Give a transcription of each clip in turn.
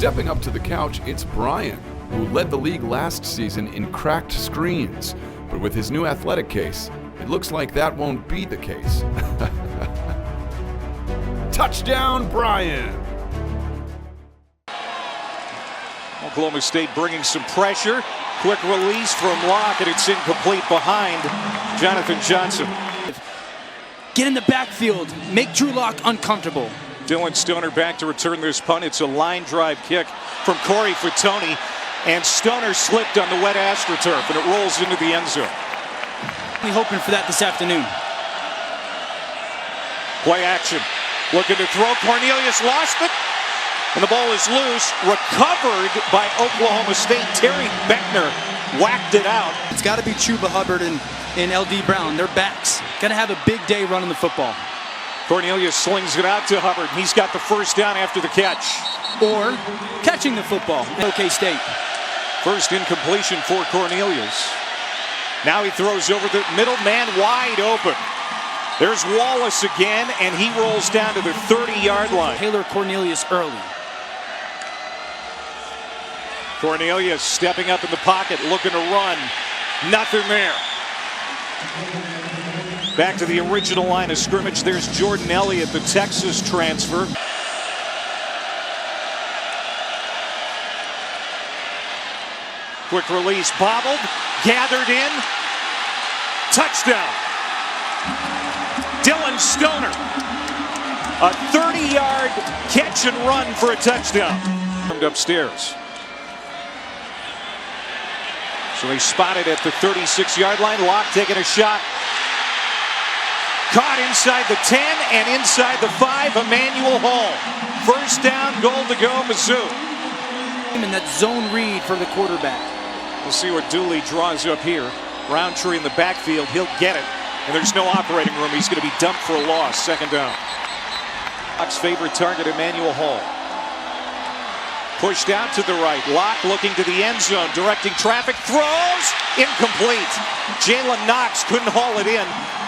Stepping up to the couch, it's Brian, who led the league last season in cracked screens. But with his new athletic case, it looks like that won't be the case. Touchdown, Brian! Oklahoma State bringing some pressure. Quick release from Locke, and it's incomplete behind Jonathan Johnson. Get in the backfield. Make Drew Lock uncomfortable. Dylan Stoner back to return this punt. It's a line drive kick from Corey Fatoni, and Stoner slipped on the wet AstroTurf, and it rolls into the end zone. We're hoping for that this afternoon. Play action. Looking to throw. Cornelius lost it. And the ball is loose. Recovered by Oklahoma State. Terry Beckner whacked it out. It's got to be Chuba Hubbard and LD Brown. They're backs. Got to have a big day running the football. Cornelius slings it out to Hubbard. He's got the first down after the catch. Or catching the football. OK State. First incompletion for Cornelius. Now he throws over the middle, man wide open. There's Wallace again, and he rolls down to the 30-yard line. Taylor Cornelius early. Cornelius stepping up in the pocket, looking to run. Nothing there. Back to the original line of scrimmage. There's Jordan Elliott, the Texas transfer. Quick release, bobbled, gathered in. Touchdown. Dylan Stoner. A 30-yard catch and run for a touchdown. Upstairs. So they spotted at the 36-yard line. Locke taking a shot. Caught inside the 10 and inside the 5. Emmanuel Hall. First down, goal to go, Mizzou. And that zone read for the quarterback. We'll see what Dooley draws up here. Roundtree in the backfield. He'll get it. And there's no operating room. He's going to be dumped for a loss. Second down. Locke's favorite target, Emmanuel Hall. Pushed out to the right. Locke looking to the end zone, directing traffic. Throws. Incomplete. Jalen Knox couldn't haul it in.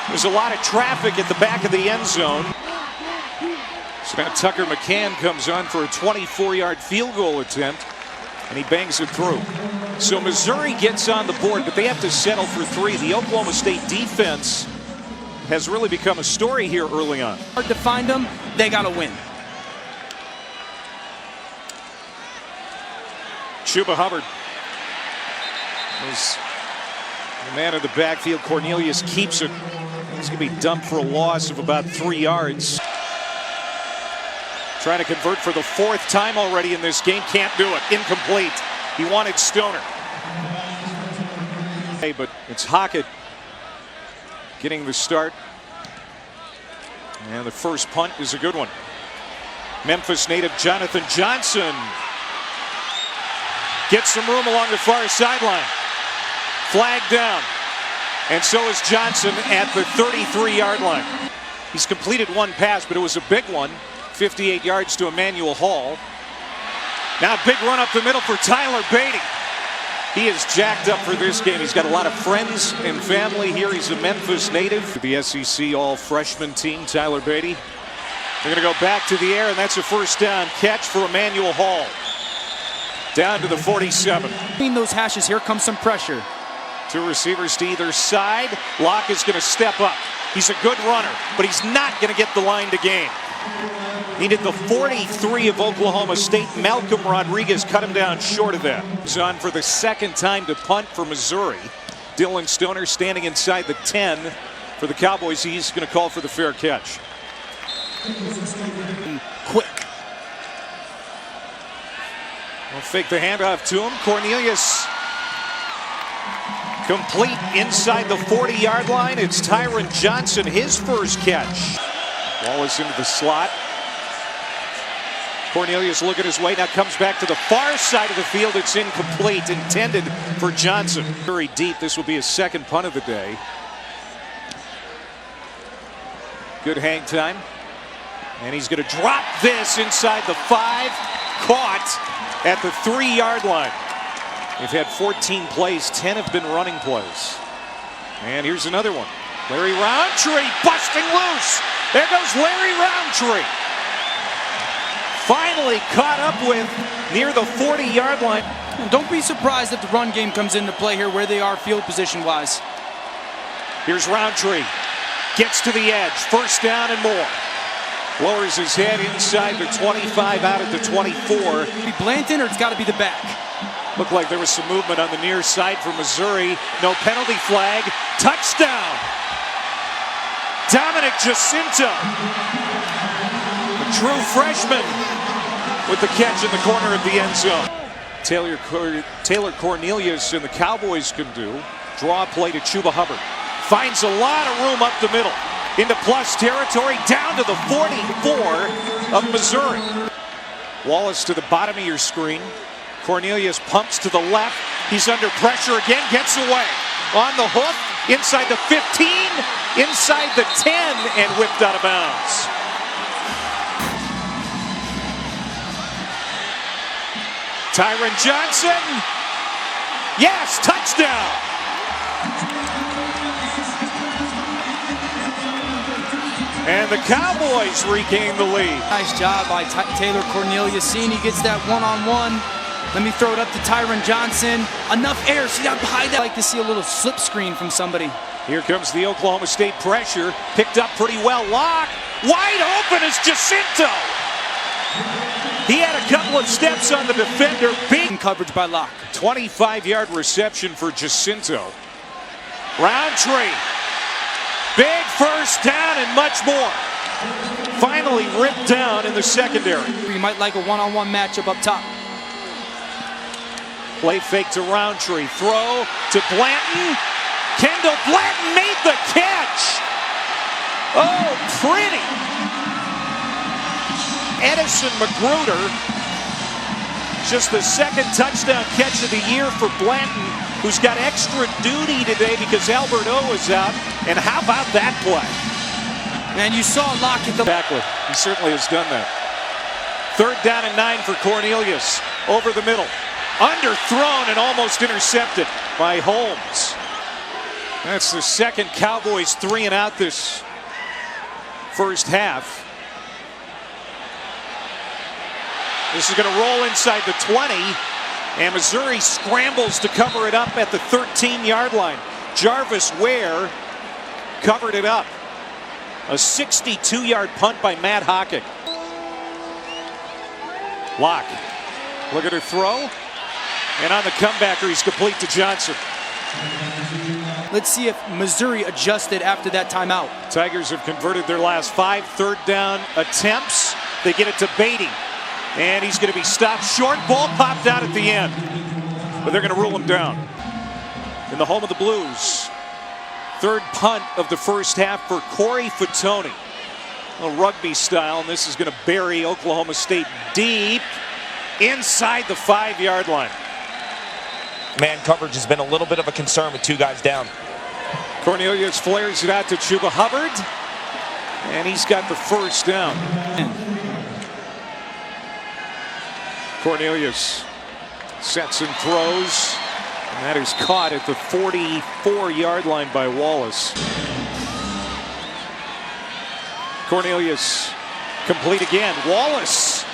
There's a lot of traffic at the back of the end zone. So now Tucker McCann comes on for a 24-yard field goal attempt, and he bangs it through. So Missouri gets on the board, but they have to settle for 3. The Oklahoma State defense has really become a story here early on. Hard to find them. They got to win. Chuba Hubbard is the man in the backfield. Cornelius keeps it. He's going to be dumped for a loss of about 3 yards. Trying to convert for the 4th time already in this game. Can't do it. Incomplete. He wanted Stoner. Hey, but it's Hockett getting the start. And the first punt is a good one. Memphis native Jonathan Johnson gets some room along the far sideline. Flag down. And so is Johnson at the 33-yard line. He's completed one pass, but it was a big one. 58 yards to Emmanuel Hall. Now a big run up the middle for Tyler Beatty. He is jacked up for this game. He's got a lot of friends and family here. He's a Memphis native. The SEC all-freshman team, Tyler Beatty. They're going to go back to the air, and that's a first down catch for Emmanuel Hall. Down to the 47. Between those hashes, here comes some pressure. 2 receivers to either side. Locke is going to step up. He's a good runner, but he's not going to get the line to gain. Needed the 43 of Oklahoma State. Malcolm Rodriguez cut him down short of that. He's on for the 2nd time to punt for Missouri. Dylan Stoner standing inside the 10 for the Cowboys. He's going to call for the fair catch. Quick. We'll fake the handoff to him. Cornelius complete inside the 40-yard line. It's Tyron Johnson, his first catch. Wallace into the slot. Cornelius looking his way, now comes back to the far side of the field. It's incomplete, intended for Johnson. Very deep. This will be his 2nd punt of the day. Good hang time. And he's going to drop this inside the 5. Caught at the 3-yard line. They've had 14 plays, 10 have been running plays. And here's another one. Larry Roundtree busting loose. There goes Larry Roundtree. Finally caught up with near the 40-yard line. And don't be surprised if the run game comes into play here where they are field position-wise. Here's Roundtree. Gets to the edge. First down and more. Lowers his head inside the 25, out at the 24. Be Blanton or it's got to be the back. Looked like there was some movement on the near side for Missouri. No penalty flag. Touchdown. Dominic Jacinto. A true freshman with the catch in the corner of the end zone. Taylor Cornelius and the Cowboys can do. Draw a play to Chuba Hubbard. Finds a lot of room up the middle. Into plus territory, down to the 44 of Missouri. Wallace to the bottom of your screen. Cornelius pumps to the left. He's under pressure again, gets away. On the hook, inside the 15, inside the 10, and whipped out of bounds. Tyron Johnson. Yes, touchdown. And the Cowboys regain the lead. Nice job by Taylor Cornelius. Seeing he gets that one-on-one. Let me throw it up to Tyron Johnson. Enough air. See that behind that? I'd like to see a little slip screen from somebody. Here comes the Oklahoma State pressure. Picked up pretty well. Locke. Wide open is Jacinto. He had a couple of steps on the defender. Big coverage by Locke. 25-yard reception for Jacinto. Roundtree. Big first down and much more. Finally ripped down in the secondary. You might like a one-on-one matchup up top. Play fake to Roundtree. Throw to Blanton. Kendall Blanton made the catch. Oh, pretty. Edison Magruder. Just the second touchdown catch of the year for Blanton, who's got extra duty today because Albert O is out. And how about that play? And you saw Locke at the backward. He certainly has done that. Third down and 9 for Cornelius. Over the middle. Underthrown and almost intercepted by Holmes. That's the second Cowboys 3 and out this first half. This is going to roll inside the 20, and Missouri scrambles to cover it up at the 13-yard line. Jarvis Ware covered it up. A 62-yard punt by Matt Hocking. Locke. Look at her throw. And on the comebacker, he's complete to Johnson. Let's see if Missouri adjusted after that timeout. Tigers have converted their last 5 third down attempts. They get it to Beatty. And he's going to be stopped short. Ball popped out at the end. But they're going to rule him down. In the home of the Blues. Third punt of the first half for Corey Fatoni. A rugby style, and this is going to bury Oklahoma State deep inside the 5-yard line. Man coverage has been a little bit of a concern with 2 guys down. Cornelius flares it out to Chuba Hubbard, and he's got the first down. Cornelius sets and throws, and that is caught at the 44-yard line by Wallace. Cornelius complete again. Wallace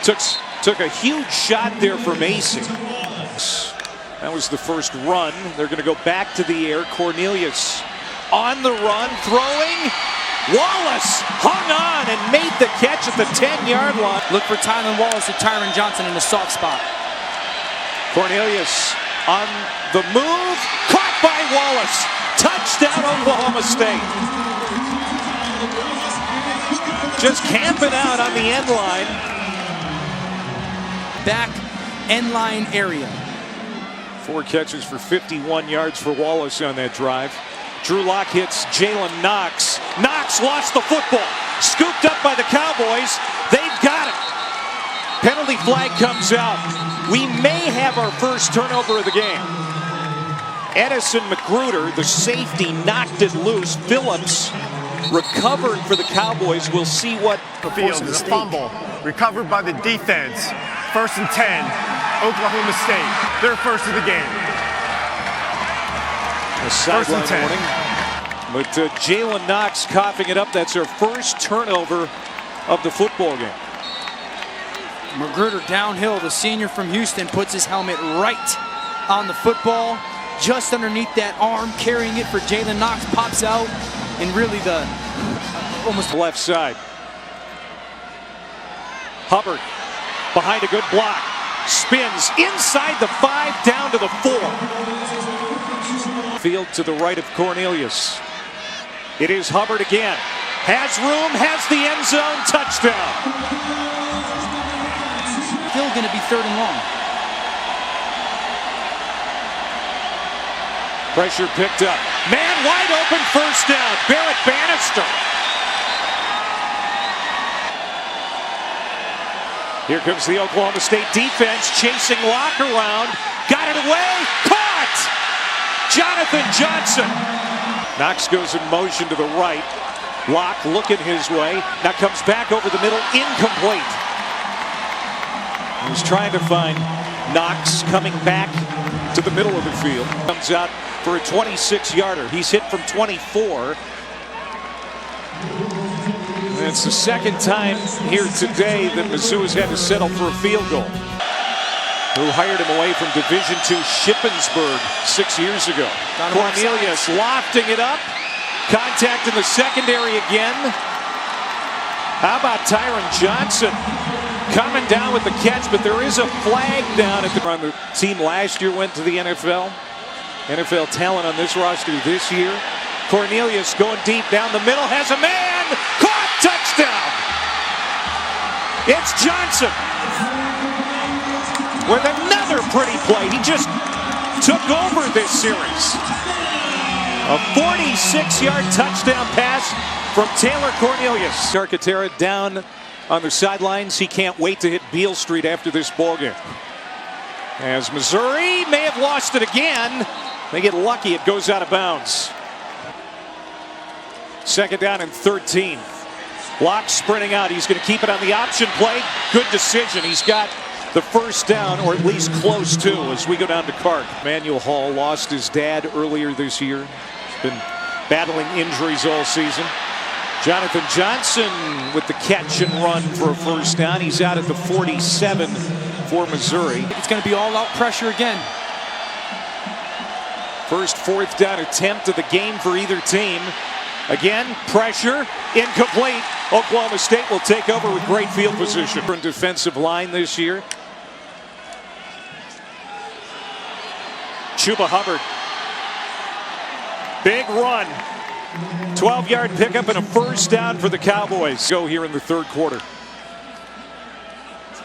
took a huge shot there for Macy. That was the first run. They're going to go back to the air. Cornelius on the run, throwing. Wallace hung on and made the catch at the 10-yard line. Look for Tylan Wallace or Tyron Johnson in the soft spot. Cornelius on the move. Caught by Wallace. Touchdown, Oklahoma State. Just camping out on the end line. Back end line area. 4 catches for 51 yards for Wallace on that drive. Drew Lock hits Jalen Knox. Knox lost the football. Scooped up by the Cowboys. They've got it. Penalty flag comes out. We may have our first turnover of the game. Edison Magruder, the safety, knocked it loose. Phillips recovered for the Cowboys. We'll see what the field is a fumble recovered by the defense. 1st and 10, Oklahoma State. They're first of the game. A sideline warning. But Jalen Knox coughing it up. That's our first turnover of the football game. McGruder downhill, the senior from Houston, puts his helmet right on the football, just underneath that arm, carrying it for Jalen Knox, pops out, and really the almost left side. Hubbard behind a good block, spins inside the 5, down to the 4. Field to the right of Cornelius. It is Hubbard again. Has room, has the end zone, touchdown. Still going to be 3rd and long. Pressure picked up. Man wide open, first down. Barrett Bannister. Here comes the Oklahoma State defense, chasing Locke around. Got it away, caught! Jonathan Johnson. Knox goes in motion to the right. Locke looking his way. Now comes back over the middle, incomplete. He was trying to find Knox coming back to the middle of the field. Comes out for a 26-yarder. He's hit from 24. And it's the second time here today that Mizzou has had to settle for a field goal. Who hired him away from Division II Shippensburg 6 years ago. Cornelius lofting it up. Contact in the secondary again. How about Tyron Johnson coming down with the catch, but there is a flag down at the team last year went to the NFL. NFL talent on this roster this year. Cornelius going deep down the middle, has a man, caught, touchdown. It's Johnson with another pretty play. He just took over this series. A 46-yard touchdown pass from Taylor Cornelius. Arcatera down on the sidelines. He can't wait to hit Beale Street after this ballgame. As Missouri may have lost it again. They get lucky, it goes out of bounds. 2nd down and 13. Locke sprinting out. He's going to keep it on the option play. Good decision. He's got the first down, or at least close to, as we go down to Clark. Manuel Hall lost his dad earlier this year. He's been battling injuries all season. Jonathan Johnson with the catch and run for a first down. He's out at the 47 for Missouri. It's going to be all-out pressure again. First 4th down attempt of the game for either team. Again, pressure, incomplete. Oklahoma State will take over with great field position. Defensive line this year. Chuba Hubbard. Big run. 12-yard pickup and a first down for the Cowboys. Go here in the 3rd quarter.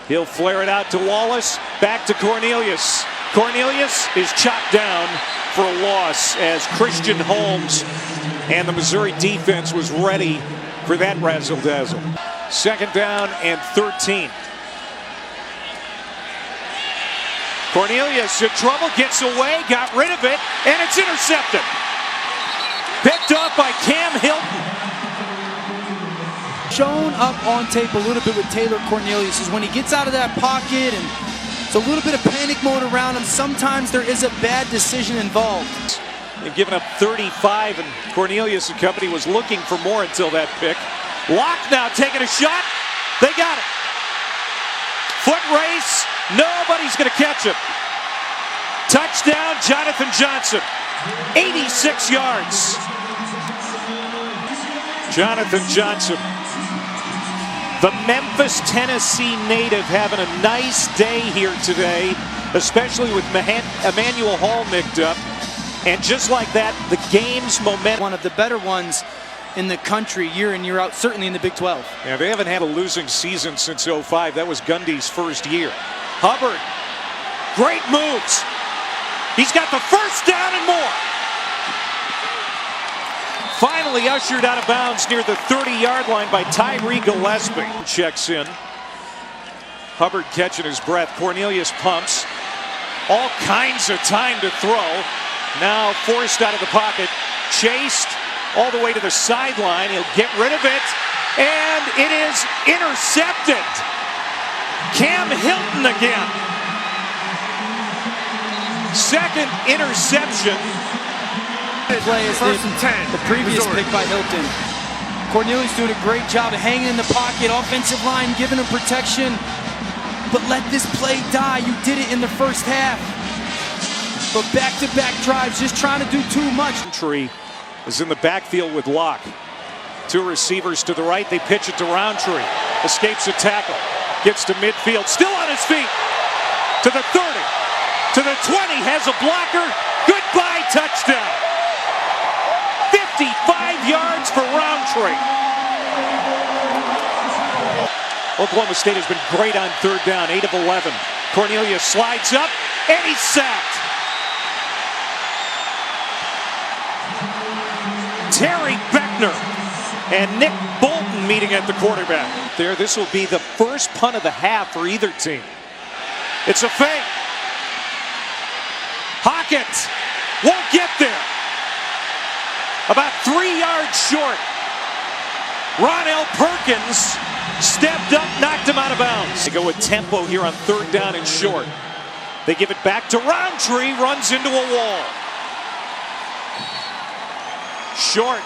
He'll flare it out to Wallace. Back to Cornelius. Cornelius is chopped down for a loss as Christian Holmes and the Missouri defense was ready for that razzle-dazzle. 2nd down and 13. Cornelius in trouble, gets away, got rid of it, and it's intercepted. Picked up by Cam Hilton. Shown up on tape a little bit with Taylor Cornelius is when he gets out of that pocket and it's a little bit of panic mode around him. Sometimes there is a bad decision involved. They've given up 35, and Cornelius and company was looking for more until that pick. Locke now taking a shot. They got it. Foot race. Nobody's going to catch him. Touchdown, Jonathan Johnson. 86 yards. Jonathan Johnson. The Memphis, Tennessee native having a nice day here today, especially with Emmanuel Hall nicked up. And just like that, the game's momentum. One of the better ones in the country year in, year out, certainly in the Big 12. Yeah, they haven't had a losing season since '05. That was Gundy's first year. Hubbard, great moves. He's got the first down and more. Finally ushered out of bounds near the 30-yard line by Tyree Gillespie. Checks in. Hubbard catching his breath. Cornelius pumps. All kinds of time to throw. Now forced out of the pocket. Chased all the way to the sideline. He'll get rid of it. And it is intercepted. Cam Hilton again. Second interception. Play is 1st and 10. The previous Missouri. pick by Hilton. Cornelius doing a great job of hanging in the pocket. Offensive line giving him protection. but let this play die. You did it in the first half. But back-to-back drives, just trying to do too much. Roundtree is in the backfield with Locke. Two receivers to the right. They pitch it to Roundtree. Escapes a tackle. Gets to midfield. Still on his feet. To the 30. To the 20. Has a blocker. Goodbye touchdown. 55 yards for Roundtree. Oklahoma State has been great on third down. 8 of 11. Cornelius slides up. And he's sacked. Terry Beckner and Nick Bolton meeting at the quarterback. This will be the first punt of the half for either team. It's a fake. Hawkins won't get there. About 3 yards short. Ronell Perkins stepped up, knocked him out of bounds. They go with tempo here on third down and short. They give it back to Roundtree, runs into a wall. Short.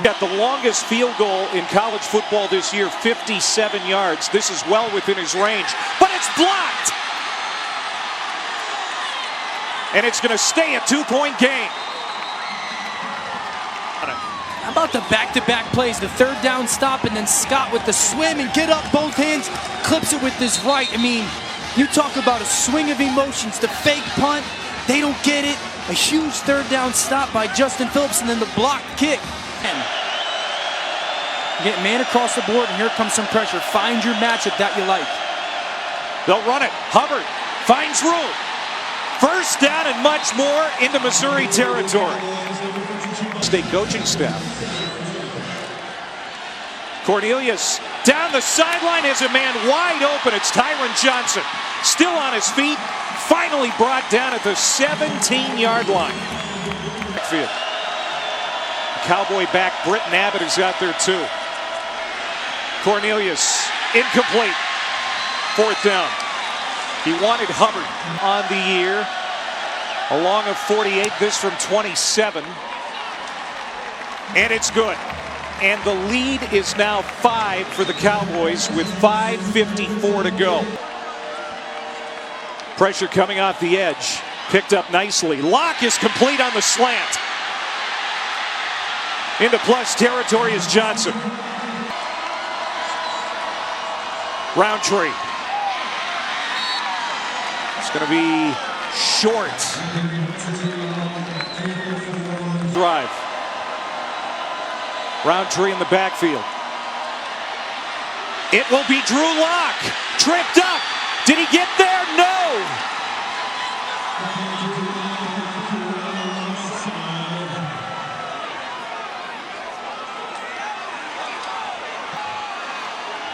Got the longest field goal in college football this year, 57 yards. This is well within his range, but it's blocked. And it's going to stay a 2-point game. How about the back-to-back plays, the third down stop, and then Scott with the swim and get up both hands, clips it with his right. I mean, you talk about a swing of emotions, the fake punt, they don't get it. A huge third down stop by Justin Phillips, and then the blocked kick. Get man across the board, and here comes some pressure. Find your matchup that you like. They'll run it. Hubbard finds room. First down and much more into Missouri territory. State coaching staff. Cornelius down the sideline has a man wide open. It's Tyron Johnson. Still on his feet. Finally brought down at the 17-yard line. Backfield. Cowboy back Britton Abbott is out there too. Cornelius incomplete. Fourth down. He wanted Hubbard on the year. Along of 48, this from 27. And it's good. And the lead is now 5 for the Cowboys with 5:54 to go. Pressure coming off the edge. Picked up nicely. Locke is complete on the slant. Into plus territory is Johnson. Roundtree. It's going to be short. Drive. Roundtree in the backfield. It will be Drew Locke. Tripped up. Did he get there? No.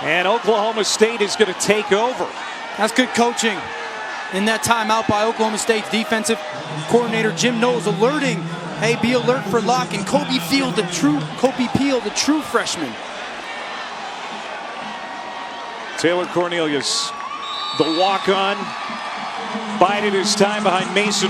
And Oklahoma State is going to take over. That's good coaching. In that timeout by Oklahoma State's defensive coordinator Jim Knowles alerting, hey, be alert for Locke, and Kobe Peel, the true freshman. Taylor Cornelius, the walk-on, bided his time behind Mason.